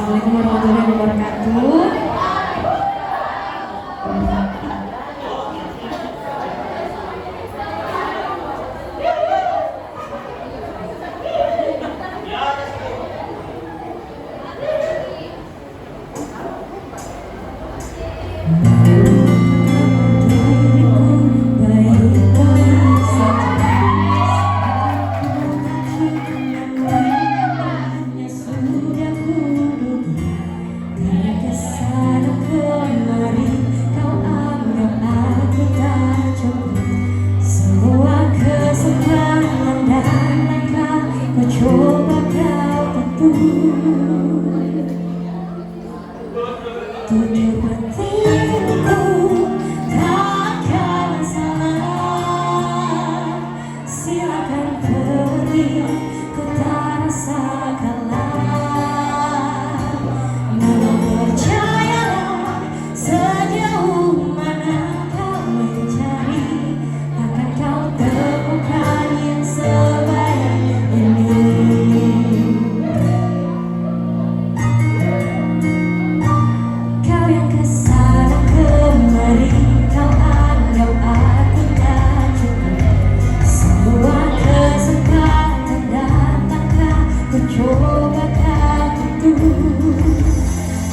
Assalamualaikum warahmatullahi wabarakatuh. Tujuh batinku takkan salah, silakan pergi, ku tak rasa kalah. Namun percayalah, sejauh mana kau mencari, akan kau temukan yang sebaik ini. Kau yang kesana kemari, kau anggap aku tak cukup. Semua kesempatan datangkah, ku coba kau tutup.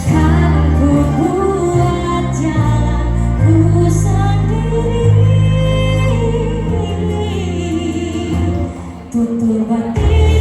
Kan ku buat jalanku sendiri, tutup hati.